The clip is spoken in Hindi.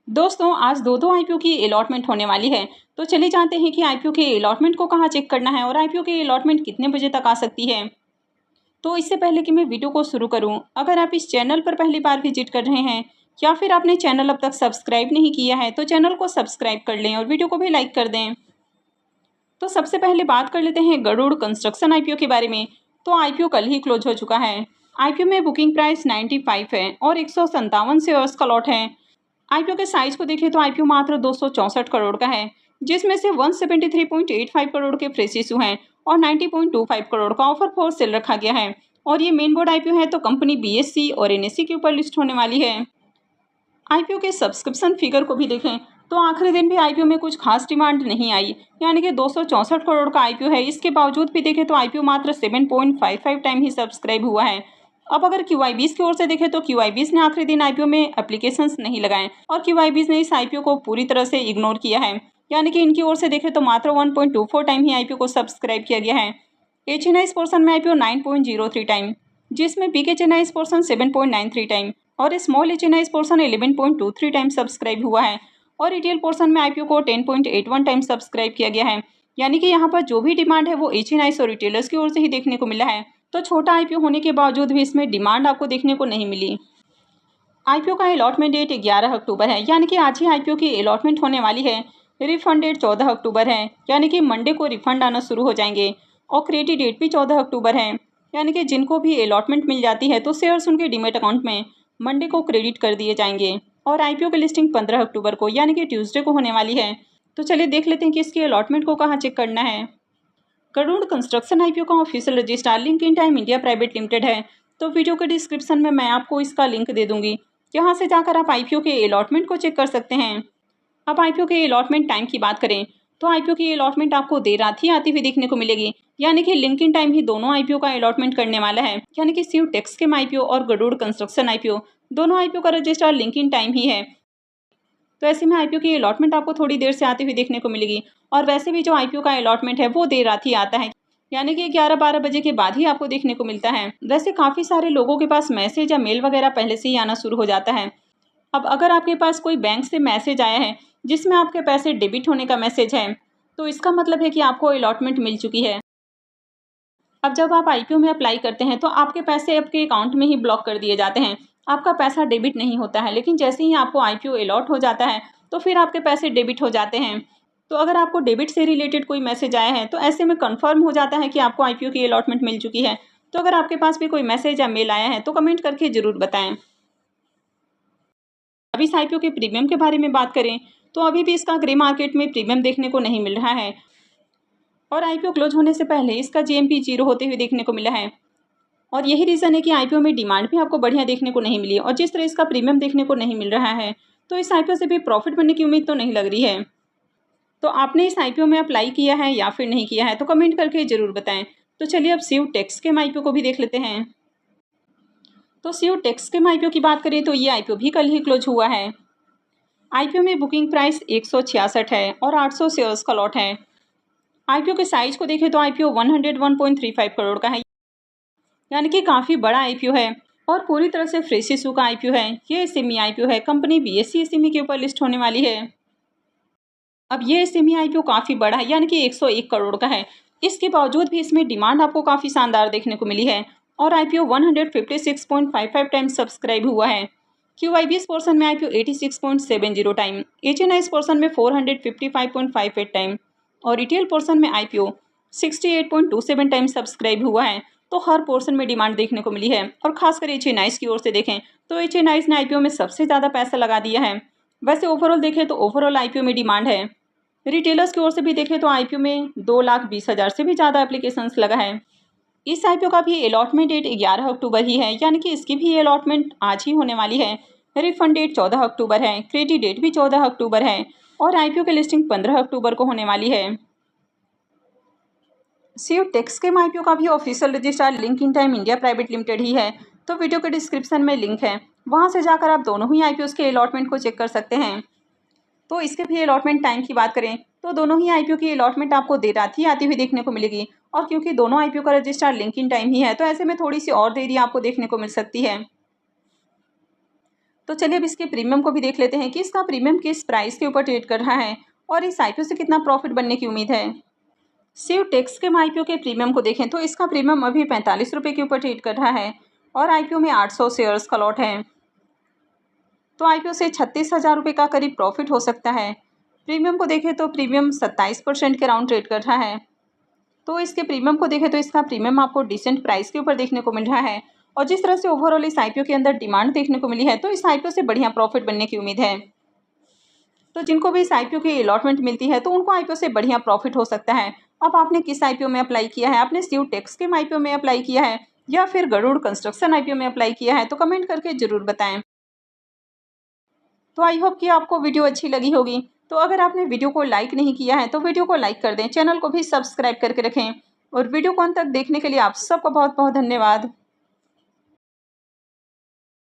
दोस्तों आज दो आईपीओ की अलॉटमेंट होने वाली है। तो चलिए जानते हैं कि आईपीओ के अलॉटमेंट को कहाँ चेक करना है और आईपीओ की अलॉटमेंट कितने बजे तक आ सकती है। तो इससे पहले कि मैं वीडियो को शुरू करूं, अगर आप इस चैनल पर पहली बार विजिट कर रहे हैं या फिर आपने चैनल अब तक सब्सक्राइब नहीं किया है तो चैनल को सब्सक्राइब कर लें और वीडियो को भी लाइक कर दें। तो सबसे पहले बात कर लेते हैं गरुड़ कंस्ट्रक्शन आईपीओ के बारे में। तो आईपीओ कल ही क्लोज हो चुका है। आईपीओ में बुकिंग प्राइस 95 है और 157 शेयर्स का लॉट है। आईपीओ के साइज को देखें तो आईपीओ मात्र 264 करोड़ का है, जिसमें से 173.85 करोड़ के फ्रेश इशू हैं और 90.25 करोड़ का ऑफर फॉर सेल रखा गया है। और ये मेन बोर्ड आईपीओ है तो कंपनी बीएससी और एनएससी के ऊपर लिस्ट होने वाली है। आईपीओ के सब्सक्रिप्शन फिगर को भी देखें तो आखिरी दिन भी आईपीओ में कुछ खास डिमांड नहीं आई, यानी कि 264 करोड़ का आईपीओ है। इसके बावजूद भी देखें तो आईपीओ मात्र 7.55 टाइम ही सब्सक्राइब हुआ है। अब अगर QIBs की ओर से देखें तो QIBs ने आखिरी दिन आईपीओ में एप्लीकेशंस नहीं लगाए और QIBs ने इस आईपीओ को पूरी तरह से इग्नोर किया है, यानी कि इनकी ओर से देखें तो मात्र 1.24 टाइम ही आईपीओ को सब्सक्राइब किया गया है। HNI पोर्शन में आईपीओ 9.03 टाइम, जिसमें बिग HNI पोर्शन 7.93 टाइम और small HNI portion 11.23 time subscribe हुआ है। और रिटेल पोर्शन में आईपीओ को 10.81 टाइम सब्सक्राइब किया गया है, यानी कि यहाँ पर जो भी डिमांड है वो HNI और रिटेलर्स की ओर से ही देखने को मिला है। तो छोटा आईपीओ होने के बावजूद भी इसमें डिमांड आपको देखने को नहीं मिली। आईपीओ का अलॉटमेंट डेट 11 अक्टूबर है, यानी कि आज ही आईपीओ की अलॉटमेंट होने वाली है। रिफंड डेट 14 अक्टूबर है, यानी कि मंडे को रिफंड आना शुरू हो जाएंगे। और क्रेडिट डेट भी 14 अक्टूबर है, यानी कि जिनको भी अलॉटमेंट मिल जाती है तो शेयर्स उनके डीमेट अकाउंट में मंडे को क्रेडिट कर दिए जाएंगे। और आईपीओ की लिस्टिंग 15 अक्टूबर को यानी कि ट्यूसडे को होने वाली है। तो चलिए देख लेते हैं कि इसकी अलॉटमेंट को कहाँ चेक करना है। गरुड़ कंस्ट्रक्शन आईपीओ का official registrar LinkedIn time India private limited है। तो वीडियो के डिस्क्रिप्शन में मैं आपको इसका लिंक दे दूंगी, यहाँ से जाकर आप आईपीओ के अलॉटमेंट को चेक कर सकते हैं। अब आईपीओ के अलॉटमेंट टाइम की बात करें तो आईपीओ की अलॉटमेंट आपको देर रात ही आती हुई देखने को मिलेगी, यानी कि लिंकिन टाइम ही दोनों आईपीओ का अलॉटमेंट करने वाला है, यानी कि शिव टेक्सकेम आईपीओ और गरुड़ कंस्ट्रक्शन आईपीओ दोनों आईपीओ का रजिस्ट्रार लिंकिन टाइम ही है। तो ऐसे में आईपीओ की अलॉटमेंट आपको थोड़ी देर से आती हुई देखने को मिलेगी। और वैसे भी जो आईपीओ का अलॉटमेंट है वो देर रात ही आता है, यानी कि 11-12 बजे के बाद ही आपको देखने को मिलता है। वैसे काफ़ी सारे लोगों के पास मैसेज या मेल वगैरह पहले से ही आना शुरू हो जाता है। अब अगर आपके पास कोई बैंक से मैसेज आया है जिसमें आपके पैसे डेबिट होने का मैसेज है, तो इसका मतलब है कि आपको अलॉटमेंट मिल चुकी है। अब जब आप आईपीओ में अप्लाई करते हैं तो आपके पैसे आपके अकाउंट में ही ब्लॉक कर दिए जाते हैं, आपका पैसा डेबिट नहीं होता है। लेकिन जैसे ही आपको आईपीओ अलॉट हो जाता है तो फिर आपके पैसे डेबिट हो जाते हैं। तो अगर आपको डेबिट से रिलेटेड कोई मैसेज आया है तो ऐसे में कंफर्म हो जाता है कि आपको आईपीओ की अलॉटमेंट मिल चुकी है। तो अगर आपके पास भी कोई मैसेज या मेल आया है तो कमेंट करके ज़रूर बताएं। अब इस आईपीओ के प्रीमियम के बारे में बात करें तो अभी भी इसका ग्रे मार्केट में प्रीमियम देखने को नहीं मिल रहा है और आईपीओ क्लोज होने से पहले इसका जीएमपी 0 होते हुए देखने को मिला है। और यही रीज़न है कि आईपीओ में डिमांड भी आपको बढ़िया देखने को नहीं मिली और जिस तरह इसका प्रीमियम देखने को नहीं मिल रहा है तो इस आईपीओ से भी प्रॉफिट बनने की उम्मीद तो नहीं लग रही है। तो आपने इस आईपीओ में अप्लाई किया है या फिर नहीं किया है तो कमेंट करके ज़रूर बताएं। तो चलिए अब शिव टेक्सकेम आईपीओ को भी देख लेते हैं। तो शिव टेक्सकेम आईपीओ की बात करें तो ये आईपीओ भी कल ही क्लोज हुआ है। आईपीओ में बुकिंग प्राइस 166 है और 800 शेयर्स का लॉट है। आईपीओ के साइज को देखें तो आईपीओ 101.35 करोड़ का है, यानी कि काफ़ी बड़ा आईपीओ है और पूरी तरह से फ्रेश इशू का आईपीओ है। ये एसएमई आईपीओ है, कंपनी बीएससी एसएमई के ऊपर लिस्ट होने वाली है। अब ये एसएमई आईपीओ काफ़ी बड़ा है, यानी कि 101 करोड़ का है। इसके बावजूद भी इसमें डिमांड आपको काफ़ी शानदार देखने को मिली है और आईपीओ 156.55 टाइम सब्सक्राइब हुआ है। QIBs पोर्शन में आईपीओ 86.70 टाइम, HNIs पोर्शन में 455.58 टाइम और रिटेल पोर्शन में आईपीओ 68.27 टाइम सब्सक्राइब हुआ है। तो हर पोर्शन में डिमांड देखने को मिली है और खासकर HNIs की ओर से देखें तो HNIs ने आईपीओ में सबसे ज़्यादा पैसा लगा दिया है। वैसे ओवरऑल देखें तो ओवरऑल आईपीओ में डिमांड है। रिटेलर्स की ओर से भी देखें तो आईपीओ में 2,20,000 से भी ज़्यादा एप्लीकेशंस लगा है। इस आईपीओ का भी अलॉटमेंट डेट 11 अक्टूबर ही है, यानी कि इसकी भी अलॉटमेंट आज ही होने वाली है। रिफंड डेट 14 अक्टूबर है, क्रेडिट डेट भी 14 अक्टूबर है और आईपीओ की लिस्टिंग 15 अक्टूबर को होने वाली है। शिव टेक्सकेम आईपीओ का भी official registrar LinkedIn time India private limited ही है। तो वीडियो के डिस्क्रिप्शन में लिंक है, वहां से जाकर आप दोनों ही आईपीओ के अलॉटमेंट को चेक कर सकते हैं। तो इसके भी अलॉटमेंट टाइम की बात करें तो दोनों ही आईपीओ की अलॉटमेंट आपको देर रात ही आती हुई देखने को मिलेगी और क्योंकि दोनों आईपीओ का रजिस्ट्रार लिंकिन टाइम ही है तो ऐसे में थोड़ी सी और देरी आपको देखने को मिल सकती है। तो चलिए अब इसके प्रीमियम को भी देख लेते हैं कि इसका प्रीमियम किस प्राइस के ऊपर ट्रेड कर रहा है और इस आईपीओ से कितना प्रॉफिट बनने की उम्मीद है। शिव टेक्सकेम आईपीओ के प्रीमियम को देखें तो इसका प्रीमियम अभी 45 रुपये के ऊपर ट्रेड कर रहा है और आईपीओ में 800 शेयर्स का लॉट है। तो आईपीओ से 36,000 रुपये का करीब प्रॉफिट हो सकता है। प्रीमियम को देखें तो प्रीमियम 27% के राउंड ट्रेड कर रहा है। तो इसके प्रीमियम को देखें तो इसका प्रीमियम आपको डिसेंट प्राइस के ऊपर देखने को मिल रहा है और जिस तरह से ओवरऑल इस आईपीओ के अंदर डिमांड देखने को मिली है तो इस आईपीओ से बढ़िया प्रॉफिट बनने की उम्मीद है। तो जिनको भी इस आईपीओ की अलॉटमेंट मिलती है तो उनको आईपीओ से बढ़िया प्रॉफिट हो सकता है। अब आपने किस आईपीओ में अप्लाई किया है, आपने शिव टेक्सकेम आईपीओ में अप्लाई किया है या फिर गरुड़ कंस्ट्रक्शन आईपीओ में अप्लाई किया है, तो कमेंट करके जरूर बताएं। तो आई होप कि आपको वीडियो अच्छी लगी होगी। तो अगर आपने वीडियो को लाइक नहीं किया है तो वीडियो को लाइक कर दें, चैनल को भी सब्सक्राइब करके रखें और वीडियो को अंत तक देखने के लिए आप सबका बहुत बहुत धन्यवाद।